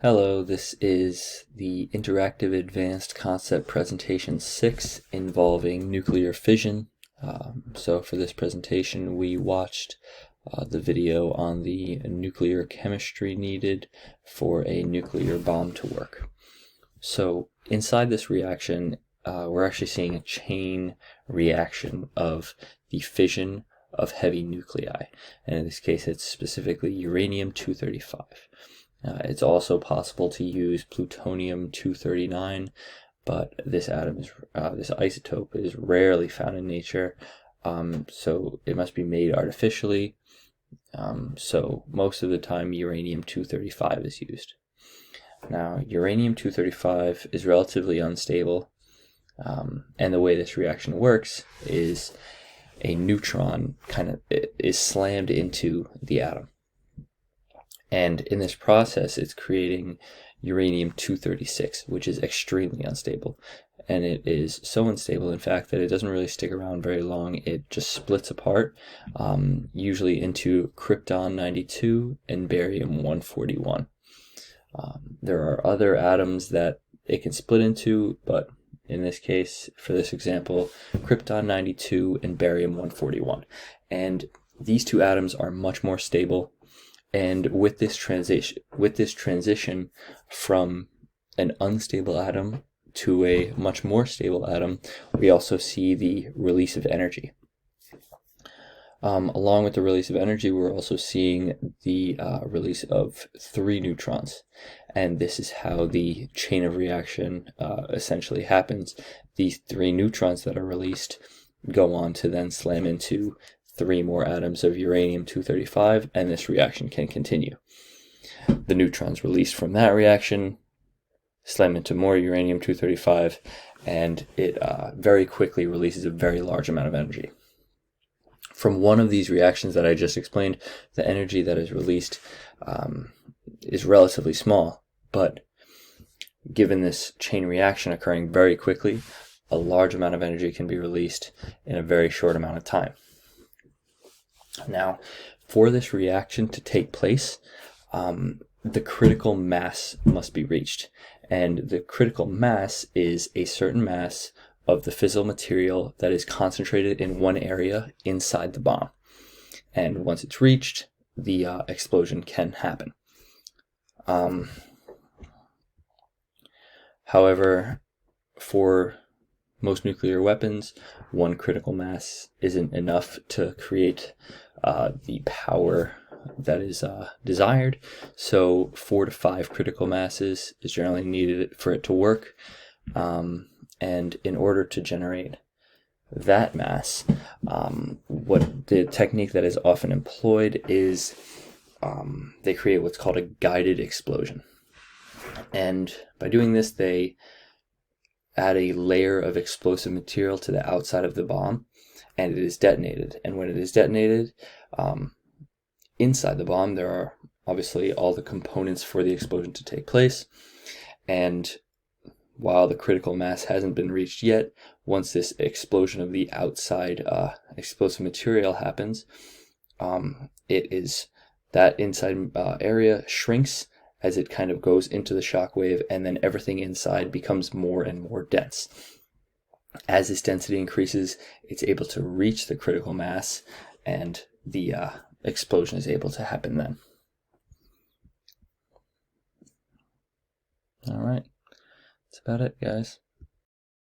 Hello, this is the Interactive Advanced Concept Presentation 6 involving nuclear fission. So for this presentation we watched the video on the nuclear chemistry needed for a nuclear bomb to work. So inside this reaction we're actually seeing a chain reaction of the fission of heavy nuclei, and in this case it's specifically uranium-235. It's also possible to use plutonium-239, but this isotope is rarely found in nature, so it must be made artificially. So most of the time uranium-235 is used. Now uranium-235 is relatively unstable, and the way this reaction works is a neutron is slammed into the atom. And in this process, it's creating uranium-236, which is extremely unstable. And it is so unstable, in fact, that it doesn't really stick around very long. It just splits apart, usually into krypton-92 and barium-141. There are other atoms that it can split into, but in this case, for this example, krypton-92 and barium-141. And these two atoms are much more stable. And with this transition from an unstable atom to a much more stable atom, we also see the release of energy. Along with the release of energy, we're also seeing the release of 3 neutrons. And this is how the chain of reaction essentially happens. These 3 neutrons that are released go on to then slam into 3 more atoms of uranium-235, and this reaction can continue. The neutrons released from that reaction slam into more uranium-235, and it very quickly releases a very large amount of energy. From one of these reactions that I just explained, the energy that is released is relatively small, but given this chain reaction occurring very quickly, a large amount of energy can be released in a very short amount of time. Now, for this reaction to take place, the critical mass must be reached. And the critical mass is a certain mass of the fissile material that is concentrated in one area inside the bomb. And once it's reached, the explosion can happen. However, for most nuclear weapons, one critical mass isn't enough to create the power that is desired. So 4 to 5 critical masses is generally needed for it to work. And in order to generate that mass, what the technique that is often employed is they create what's called a guided explosion. And by doing this, they add a layer of explosive material to the outside of the bomb, and it is detonated. And when it is detonated, inside the bomb there are obviously all the components for the explosion to take place. And while the critical mass hasn't been reached yet, once this explosion of the outside explosive material happens, that inside area shrinks as it kind of goes into the shock wave, and then everything inside becomes more and more dense. As this density increases, it's able to reach the critical mass, and the explosion is able to happen then. All right, that's about it, guys.